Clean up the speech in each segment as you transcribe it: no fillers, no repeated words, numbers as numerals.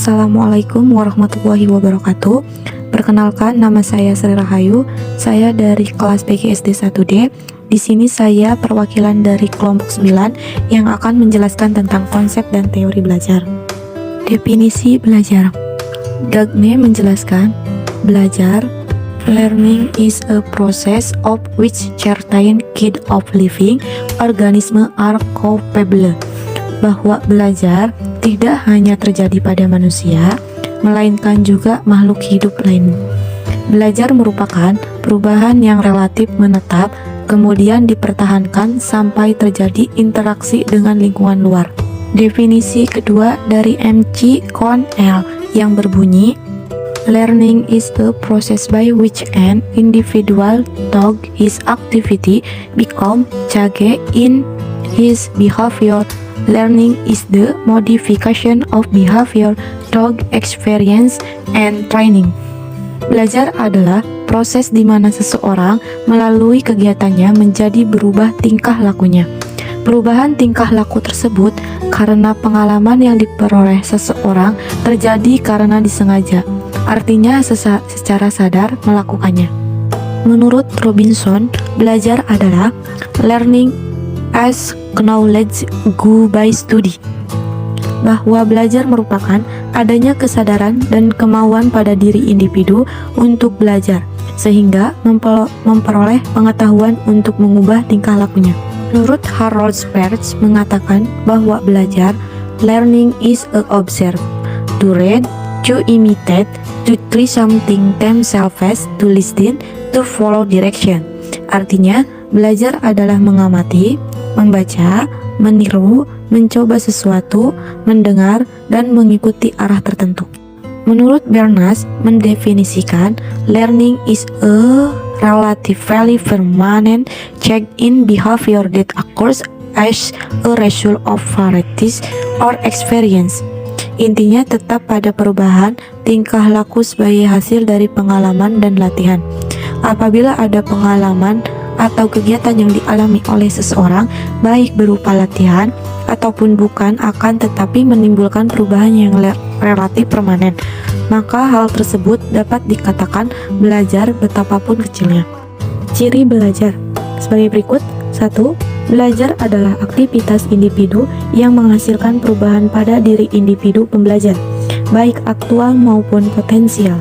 Assalamualaikum warahmatullahi wabarakatuh. Perkenalkan, nama saya Sri Rahayu. Saya dari kelas PGSD 1D. Di sini saya perwakilan dari kelompok 9 yang akan menjelaskan tentang konsep dan teori belajar. Definisi belajar. Gagne menjelaskan, belajar, learning is a process of which certain kind of living organism are capable. Bahwa belajar tidak hanya terjadi pada manusia, melainkan juga makhluk hidup lain. Belajar merupakan perubahan yang relatif menetap, kemudian dipertahankan sampai terjadi interaksi dengan lingkungan luar. Definisi kedua dari M.C. Connell yang berbunyi, learning is a process by which an individual through his activity become change in his behavior. Learning is the modification of behavior through experience and training. Belajar adalah proses di mana seseorang melalui kegiatannya menjadi berubah tingkah lakunya. Perubahan tingkah laku tersebut karena pengalaman yang diperoleh seseorang terjadi karena disengaja, artinya secara sadar melakukannya. Menurut Robinson, belajar adalah learning as knowledge go by study. Bahwa belajar merupakan adanya kesadaran dan kemauan pada diri individu untuk belajar, sehingga memperoleh pengetahuan untuk mengubah tingkah lakunya. Menurut Harold Sperch mengatakan bahwa belajar, learning is a observe, to read, to imitate, to try something themselves, to listen, to follow direction. Artinya, belajar adalah mengamati, membaca, meniru, mencoba sesuatu, mendengar, dan mengikuti arah tertentu. Menurut Bernas mendefinisikan, learning is a relatively permanent change-in behavior that occurs as a result of varieties or experience. Intinya tetap pada perubahan tingkah laku sebagai hasil dari pengalaman dan latihan. Apabila ada pengalaman atau kegiatan yang dialami oleh seseorang, baik berupa latihan ataupun bukan, akan tetapi menimbulkan perubahan yang relatif permanen, maka hal tersebut dapat dikatakan belajar betapapun kecilnya. Ciri belajar sebagai berikut. 1. Belajar adalah aktivitas individu yang menghasilkan perubahan pada diri individu pembelajar, baik aktual maupun potensial.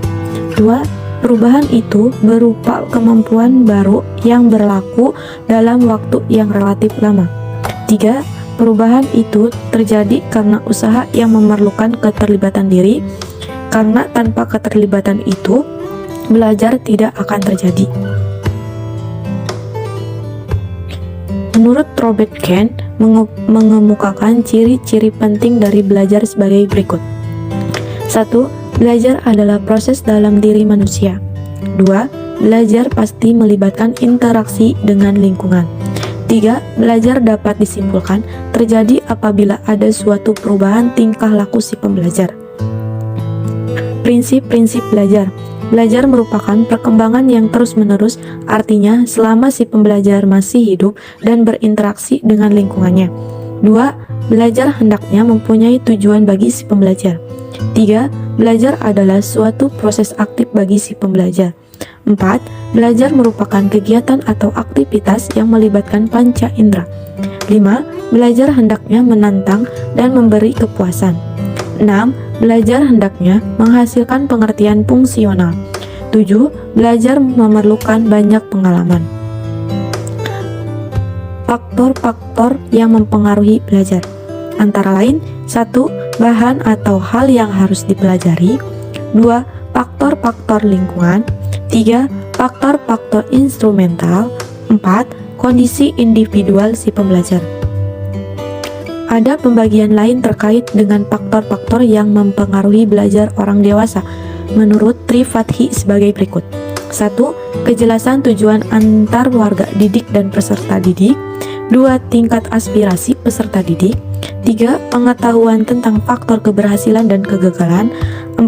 2. Perubahan itu berupa kemampuan baru yang berlaku dalam waktu yang relatif lama. 3. Perubahan itu terjadi karena usaha yang memerlukan keterlibatan diri, karena tanpa keterlibatan itu, belajar tidak akan terjadi. Menurut Robert Kahn mengemukakan ciri-ciri penting dari belajar sebagai berikut. 1. Belajar adalah proses dalam diri manusia. 2. Belajar pasti melibatkan interaksi dengan lingkungan. 3. Belajar dapat disimpulkan terjadi apabila ada suatu perubahan tingkah laku si pembelajar. Prinsip-prinsip belajar. Belajar merupakan perkembangan yang terus-menerus, artinya selama si pembelajar masih hidup dan berinteraksi dengan lingkungannya. 2. Belajar hendaknya mempunyai tujuan bagi si pembelajar. 3. Belajar adalah suatu proses aktif bagi si pembelajar. 4. Belajar merupakan kegiatan atau aktivitas yang melibatkan panca indera. 5. Belajar hendaknya menantang dan memberi kepuasan. 6. Belajar hendaknya menghasilkan pengertian fungsional. 7. Belajar memerlukan banyak pengalaman. Faktor-faktor yang mempengaruhi belajar antara lain: 1. Bahan atau hal yang harus dipelajari. 2. Faktor-faktor lingkungan. 3. Faktor-faktor instrumental. 4. Kondisi individual si pembelajar. Ada pembagian lain terkait dengan faktor-faktor yang mempengaruhi belajar orang dewasa menurut Trifathi sebagai berikut. 1. Kejelasan tujuan antar warga didik dan peserta didik. 2. Tingkat aspirasi peserta didik. 3. Pengetahuan tentang faktor keberhasilan dan kegagalan. 4.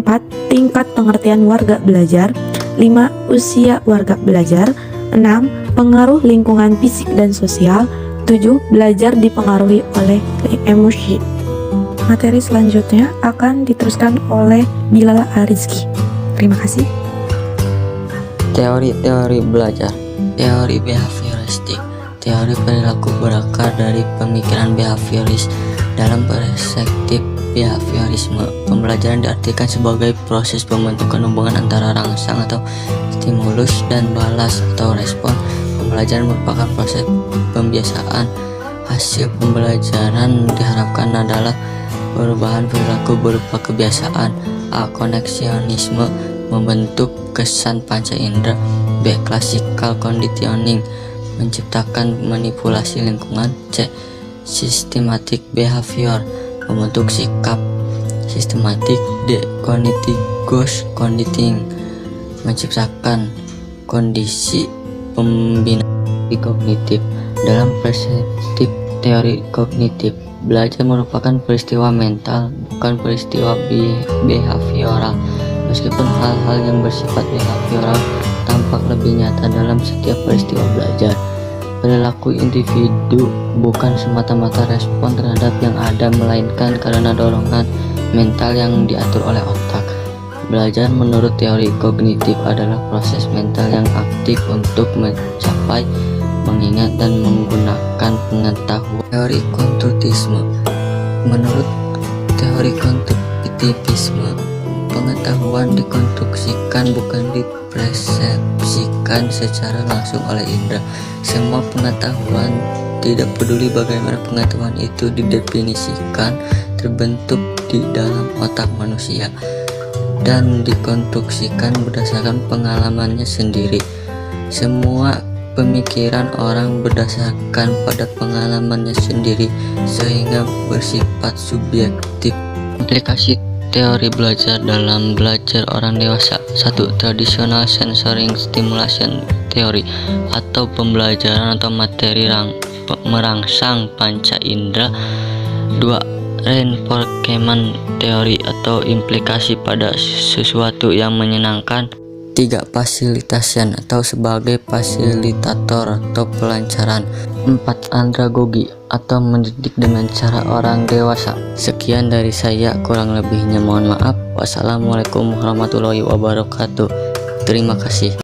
Tingkat pengertian warga belajar. 5. Usia warga belajar. 6. Pengaruh lingkungan fisik dan sosial. 7. Belajar dipengaruhi oleh emosi. Materi selanjutnya akan diteruskan oleh Bilal Arizki. Terima kasih. Teori-teori belajar. Teori behavioristik. Teori perilaku berakar dari pemikiran behavioris. Dalam perspektif behaviorisme, pembelajaran diartikan sebagai proses pembentukan hubungan antara rangsang atau stimulus dan balas atau respon. Pembelajaran merupakan proses pembiasaan. Hasil pembelajaran diharapkan adalah perubahan perilaku berupa kebiasaan. A. Koneksionisme, membentuk kesan panca indera. B. Classical conditioning, menciptakan manipulasi lingkungan. C. Systematic behavior, membentuk sikap sistematik. D. Cognitive conditioning, menciptakan kondisi pembinaan kognitif. Dalam perspektif teori kognitif, belajar merupakan peristiwa mental, bukan peristiwa behavioral. Meskipun hal-hal yang bersifat behavioral tampak lebih nyata dalam setiap peristiwa belajar, perilaku individu bukan semata-mata respon terhadap yang ada, melainkan karena dorongan mental yang diatur oleh otak. Belajar menurut teori kognitif adalah proses mental yang aktif untuk mencapai, mengingat, dan menggunakan pengetahuan. Teori konstruktivisme. Menurut teori konstruktivisme, pengetahuan dikonstruksikan, bukan dipersepsikan secara langsung oleh indera. Semua pengetahuan, tidak peduli bagaimana pengetahuan itu didefinisikan, terbentuk di dalam otak manusia dan dikonstruksikan berdasarkan pengalamannya sendiri. Semua pemikiran orang berdasarkan pada pengalamannya sendiri, sehingga bersifat subjektif. Implikasi teori belajar dalam belajar orang dewasa. 1. Traditional sensory stimulation theory, atau pembelajaran atau materi merangsang panca indera. 2. Reinforcement teori, atau implikasi pada sesuatu yang menyenangkan. 3. Facilitation, atau sebagai fasilitator atau pelancaran. 4. Andragogi, atau mendidik dengan cara orang dewasa. Sekian dari saya, kurang lebihnya mohon maaf. Wassalamualaikum warahmatullahi wabarakatuh. Terima kasih.